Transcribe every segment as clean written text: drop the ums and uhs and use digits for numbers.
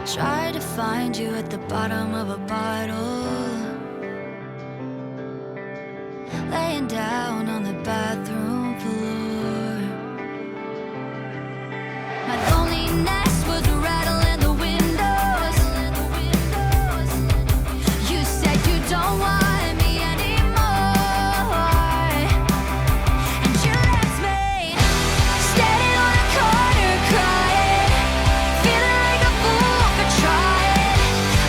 Try to find you at the bottom of a bottle, laying down on the bathroom floor. My loneliness was a rattle in the windows. You said you don't want me anymore, and you left me standing on a corner crying, feeling like a fool for trying.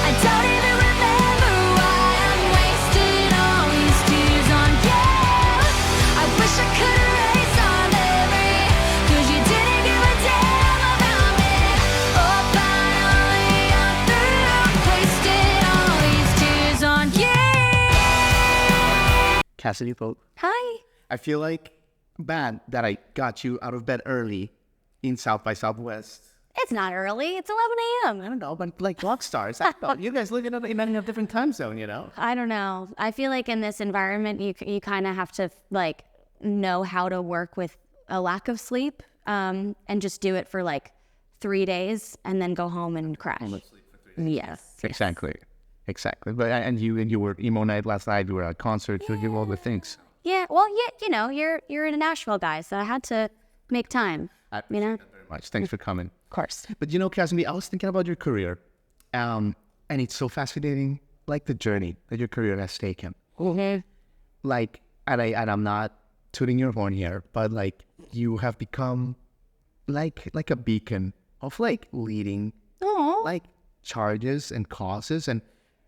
I don't even remember why I'm wasting all these tears on you. I wish I could erase our memory, 'cause you didn't give a damn about me. Oh, finally I'm through wasting all these tears on you. Cassadee Pope. Hi. I feel like bad that I got you out of bed early in South by Southwest. It's not early. It's 11 a.m. I don't know, but like rock stars. I don't know. You guys live in a different time zone, you know? I don't know. I feel like in this environment, you kind of have to like know how to work with a lack of sleep, and just do it for like 3 days and then go home and crash. Yes. Exactly. But and you were emo night last night. You were at concerts. You did all the things. Yeah. Well, yeah. You know, you're a Nashville guy, so I had to make time. I appreciate that very much. Thanks for coming. Of course. But you know, Cassadee, I was thinking about your career, and it's so fascinating, like the journey that your career has taken. Mm-hmm. Like, and I'm not tooting your horn here, but like you have become like a beacon of like leading Oh. like charges and causes, and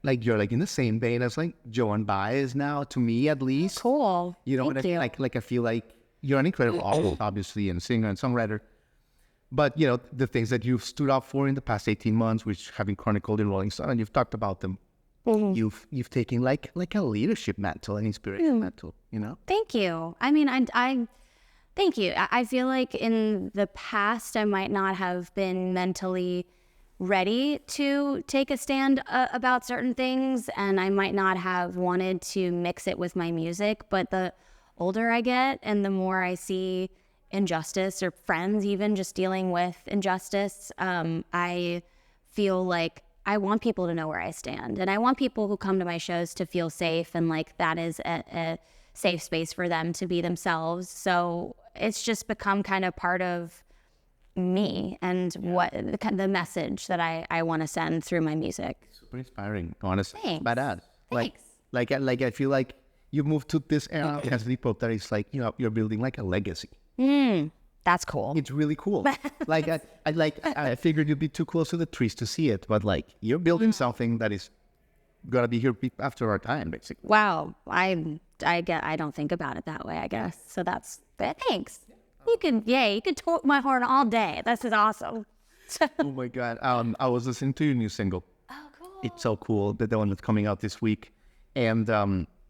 like you're like in the same vein as like Joan Baez now, to me at least. Cool. You know what I mean? Like I feel like you're an incredible artist, obviously, and singer and songwriter. But you know the things that you've stood up for in the past 18 months, which have been chronicled in Rolling Stone, and you've talked about them. Mm-hmm. You've taken like a leadership mantle, an inspiration mantle. You know. Thank you. I mean, I thank you. I feel like in the past, I might not have been mentally ready to take a stand about certain things, and I might not have wanted to mix it with my music. But the older I get and the more I see injustice, or friends even just dealing with injustice, I feel like I want people to know where I stand, and I want people who come to my shows to feel safe, and like that is a safe space for them to be themselves. So it's just become kind of part of me and what the message that I want to send through my music. Super inspiring, honestly. Thanks. Badass. Thanks. Like I feel like you moved to this era of Cassadee Pope that is like, you know, you're building like a legacy. That's cool. It's really cool. Like I figured you'd be too close to the trees to see it, but like you're building something that is gonna be here after our time, basically. Wow. I don't think about it that way, I guess. So that's thanks. You can toot my horn all day. This is awesome. Oh my God. I was listening to your new single. Oh, cool. It's so cool. The one that's coming out this week. And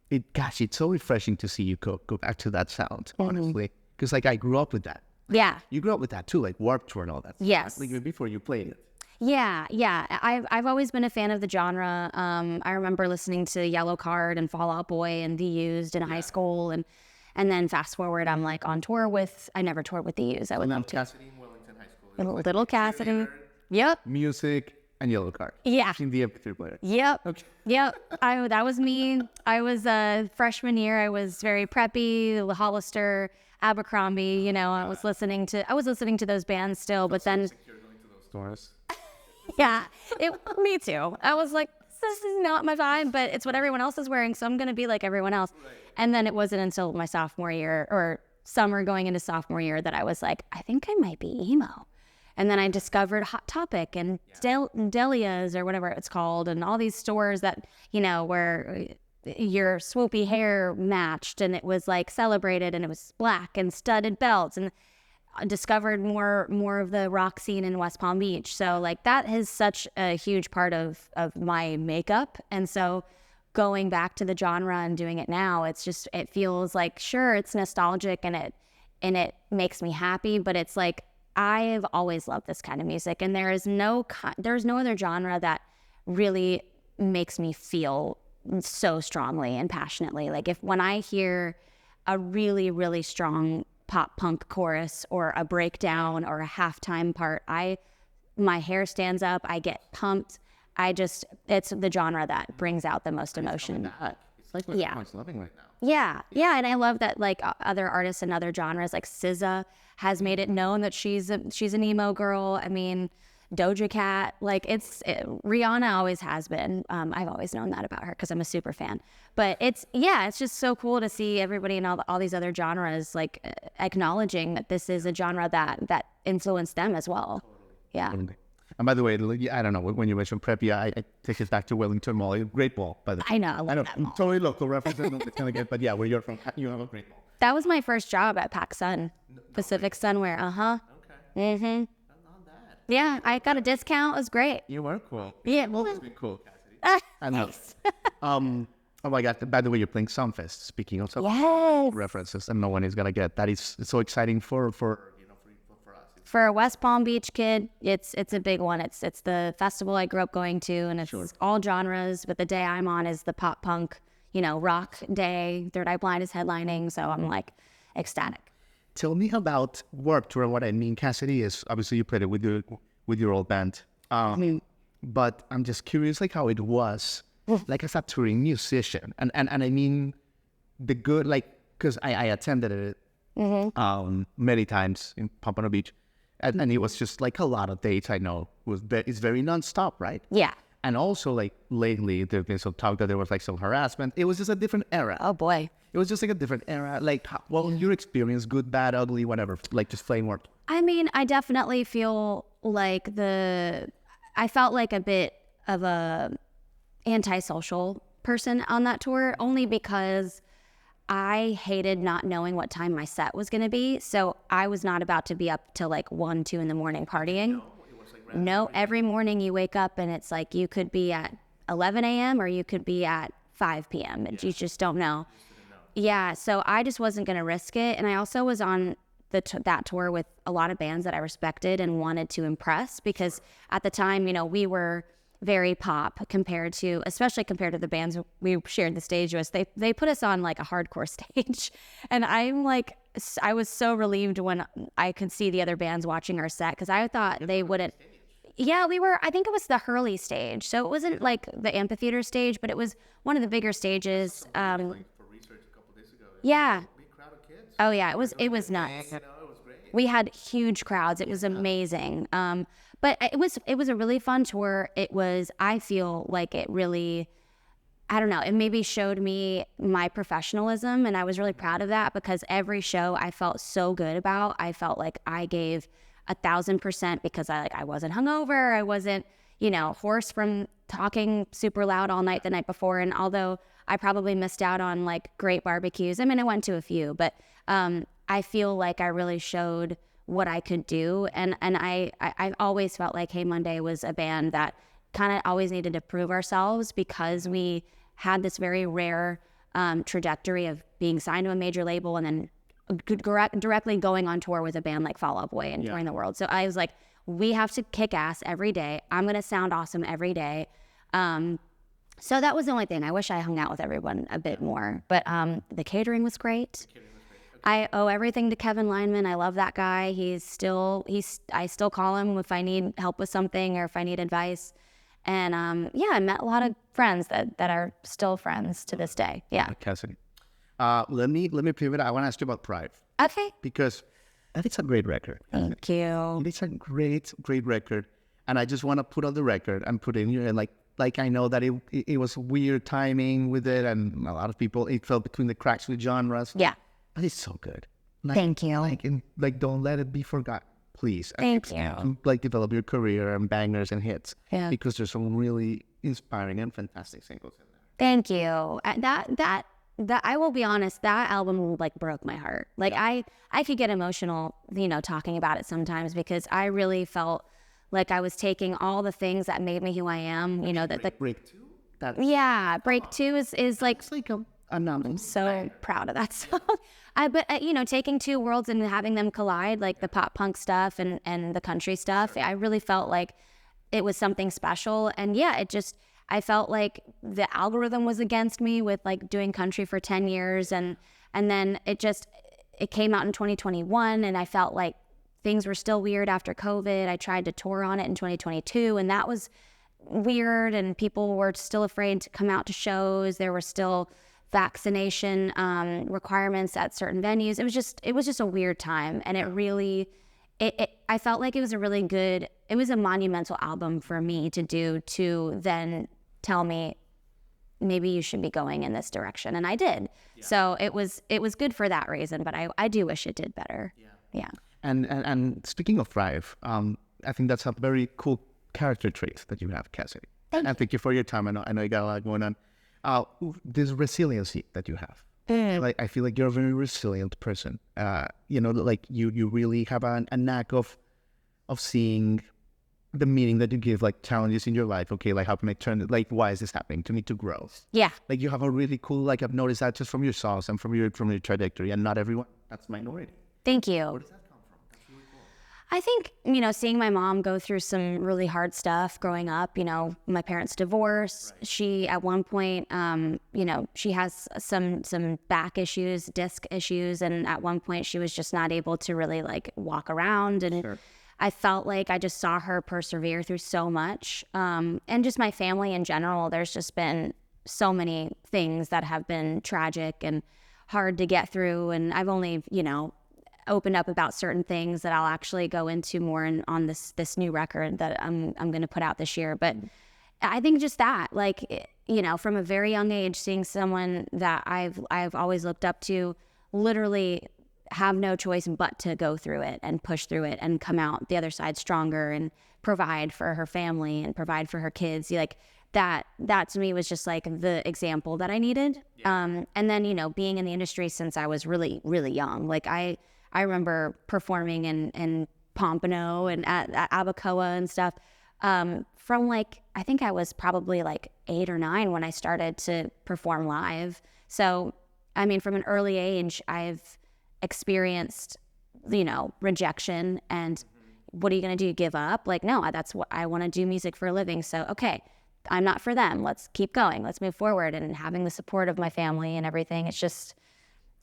it's so refreshing to see you go back to that sound, honestly. Because like I grew up with that. Yeah. You grew up with that too, like Warped Tour and all that. Yes. Like even before you played it. Yeah. I've always been a fan of the genre. I remember listening to Yellowcard and Fall Out Boy and The Used in high school, and then fast forward, I'm like on tour with. I never toured with The Used. I would love to. Cassadee in Wellington High School. Little Cassadee. Yep. Music and Yellowcard. Yeah. In the MP3 player. Yep. Okay. Yep. That was me. I was freshman year. I was very preppy, Hollister, Abercrombie. You know, I was listening to those bands still, but then. You're going to those stores. Yeah, me too. I was like, this is not my vibe, but it's what everyone else is wearing, so I'm going to be like everyone else. Right. And then it wasn't until my sophomore year, or summer going into sophomore year, that I was like, I think I might be emo. And then I discovered Hot Topic and Delia's, or whatever it's called, and all these stores that, you know, where your swoopy hair matched, and it was like celebrated, and it was black and studded belts, and discovered more of the rock scene in West Palm Beach. So like that is such a huge part of my makeup. And so going back to the genre and doing it now, it feels like, sure, it's nostalgic and it makes me happy, but it's like I've always loved this kind of music, and there's no other genre that really makes me feel so strongly and passionately. Like when I hear a really, really strong pop punk chorus or a breakdown or a halftime part, I my hair stands up. I get pumped. It's the genre that brings out the most emotion. It's like what everyone's loving right now. Yeah, and I love that like other artists and other genres, like SZA has made it known that she's an emo girl. I mean, Doja Cat, like Rihanna always has been. I've always known that about her because I'm a super fan. But it's just so cool to see everybody in all these other genres like acknowledging that this is a genre that influenced them as well. Yeah. And by the way, I don't know, when you mentioned prep, I take it back to Wellington Mall. Great mall, by the way. I know, I love that mall. Totally local reference. It's kind of good, but yeah, where you're from, you have a great mall. That was my first job at Pac Sun, Pacific Sunwear. Okay. Mm-hmm. I love that. Yeah, I got a discount. It was great. You were cool. Yeah. You've always been cool, Cassadee. I know. Oh my God! By the way, you're playing Sumfest. Speaking of Yes. references, and no one is gonna get that. It's so exciting for us. For a West Palm Beach kid, it's a big one. It's the festival I grew up going to, and it's all genres. But the day I'm on is the pop punk, rock day. Third Eye Blind is headlining, so I'm like ecstatic. Tell me about Warped Tour. And what I mean, Cassadee, is obviously you played it with your old band. But I'm just curious, like how it was, like as a touring musician, and I mean the good, like because I attended it many times in Pompano Beach. And it was just like a lot of dates. I know it's very nonstop, right? Yeah. And also like lately there's been some talk that there was like some harassment. It was just a different era. Oh boy. It was just like a different era. Like, your experience, good, bad, ugly, whatever. Like just playing Warped. I mean, I definitely feel like I felt like a bit of a antisocial person on that tour, only because I hated not knowing what time my set was going to be. So I was not about to be up till like 1, 2 in the morning partying. No, every morning you wake up and it's like you could be at 11 a.m. or you could be at 5 p.m. And you just don't know. Yeah, so I just wasn't going to risk it. And I also was on that tour with a lot of bands that I respected and wanted to impress, because at the time, we were very pop especially compared to the bands we shared the stage with. They put us on like a hardcore stage, and I'm like, I was so relieved when I could see the other bands watching our set, because I thought they wouldn't. Yeah, I think it was the Hurley stage, so it wasn't like the amphitheater stage, but it was one of the bigger stages. For research a couple days ago. Yeah. Big crowd of kids. Oh yeah, it was nuts. It was great. We had huge crowds. It was amazing. But it was a really fun tour. I feel like it really, I don't know, it maybe showed me my professionalism, and I was really proud of that, because every show I felt so good about. I felt like I gave 1,000%, because I wasn't hungover. I wasn't, hoarse from talking super loud all night the night before. And although I probably missed out on like great barbecues, I mean, I went to a few, but I feel like I really showed what I could do. And I always felt like Hey Monday was a band that kind of always needed to prove ourselves, because we had this very rare trajectory of being signed to a major label and then directly going on tour with a band like Fall Out Boy and touring the world. So I was like, we have to kick ass every day. I'm going to sound awesome every day. So that was the only thing. I wish I hung out with everyone a bit more, but the catering was great. I owe everything to Kevin Lineman. I love that guy. I still call him if I need help with something or if I need advice. And I met a lot of friends that are still friends to this day. Yeah. Cassadee. Let me pivot. I want to ask you about Pride. Okay. Because it's a great record. Thank you. It's a great record. And I just want to put on the record and put in here, like I know that it was weird timing with it, and a lot of people, it fell between the cracks with genres. Yeah. But it's so good. Thank you. Don't let it be forgotten, please. Thank you. Develop your career and bangers and hits. Yeah. Because there's some really inspiring and fantastic singles in there. Thank you. That I will be honest, that album broke my heart. I could get emotional, talking about it sometimes, because I really felt like I was taking all the things that made me who I am. Break 2. Break 2 is like. It's like a number. I'm so proud of that song. But taking two worlds and having them collide, like the pop punk stuff and the country stuff, I really felt like it was something special. And I felt like the algorithm was against me with doing country for 10 years. And then it came out in 2021, and I felt like things were still weird after COVID. I tried to tour on it in 2022, and that was weird, and people were still afraid to come out to shows. There were still vaccination requirements at certain venues. It was just a weird time, and it really, I felt like it was a monumental album for me to do, to then tell me maybe you should be going in this direction, and I did. So it was good for that reason, but I do wish it did better. Yeah. And speaking of Thrive, I think that's a very cool character trait that you have, Cassadee. And thank you for your time. I know you got a lot going on. This resiliency that you have. Like, I feel like you're a very resilient person. Like you really have a knack of seeing the meaning that you give, like, challenges in your life. Okay, like, how can I turn it? Like, why is this happening to me to grow? Yeah. Like, you have a really cool, like, I've noticed that just from your songs and from your trajectory, and not everyone, that's minority. Thank you. Where does that come from? That's really cool. I think, seeing my mom go through some really hard stuff growing up, my parents' divorce. Right. She, at one point, she has some back issues, disc issues. And at one point she was just not able to really, like, walk around. And sure. I felt like I just saw her persevere through so much. And just my family in general, there's just been so many things that have been tragic and hard to get through. And I've only, opened up about certain things that I'll actually go into more on this new record that I'm going to put out this year. But I think just that, like, from a very young age, seeing someone that I've always looked up to literally have no choice but to go through it and push through it and come out the other side stronger and provide for her family and provide for her kids. Like, that to me was just like the example that I needed. Yeah. And then, being in the industry since I was really, really young, like I remember performing in Pompano and at Abacoa and stuff from, like, I think I was probably like 8 or 9 when I started to perform live. So, I mean, from an early age, I've experienced, rejection. And what are you going to do? Give up? Like, no, that's what I want to do, music for a living. So, okay, I'm not for them. Let's keep going. Let's move forward. And having the support of my family and everything, it's just,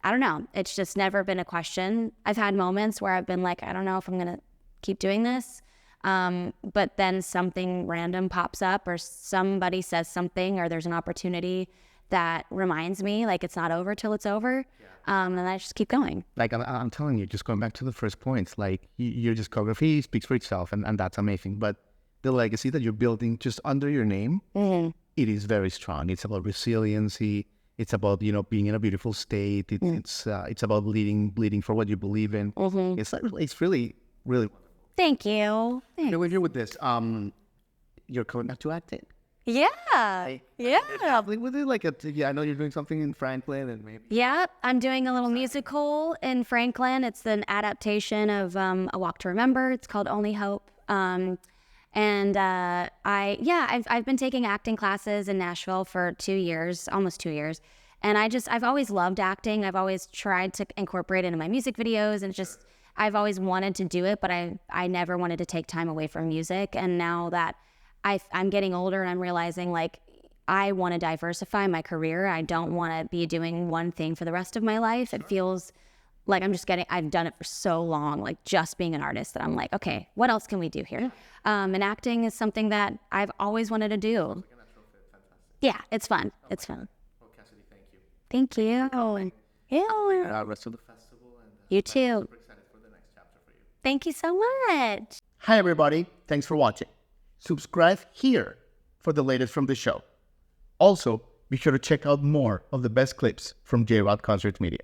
I don't know. It's just never been a question. I've had moments where I've been like, I don't know if I'm going to keep doing this. But then something random pops up, or somebody says something, or there's an opportunity that reminds me, like, it's not over till it's over. Yeah. And I just keep going. Like, I'm telling you, just going back to the first points, like, your discography speaks for itself, and that's amazing. But the legacy that you're building just under your name, it is very strong. It's about resiliency. It's about, being in a beautiful state. It's about bleeding for what you believe in. It's really, really wonderful. Thank you. Thanks. We're here with this. You're coming back to acting. Yeah. Yeah. With it, like, I know you're doing something in Franklin, and maybe. Yeah, I'm doing a little musical in Franklin. It's an adaptation of A Walk to Remember. It's called Only Hope. I've been taking acting classes in Nashville for 2 years, almost 2 years. And I've always loved acting. I've always tried to incorporate it into my music videos, and I've always wanted to do it, but I never wanted to take time away from music. And now that I'm getting older, and I'm realizing, like, I want to diversify my career. I don't want to be doing one thing for the rest of my life. It feels like I've done it for so long, like, just being an artist, that I'm like, okay, what else can we do here? And acting is something that I've always wanted to do. Yeah, it's fun. It's fun. Well, Cassadee, thank you. Thank you. Yeah. Rest of the festival. And you too. I'm super excited for the next chapter for you. Thank you so much. Hi, everybody. Thanks for watching. Subscribe here for the latest from the show. Also, be sure to check out more of the best clips from J-Rod Concert Media.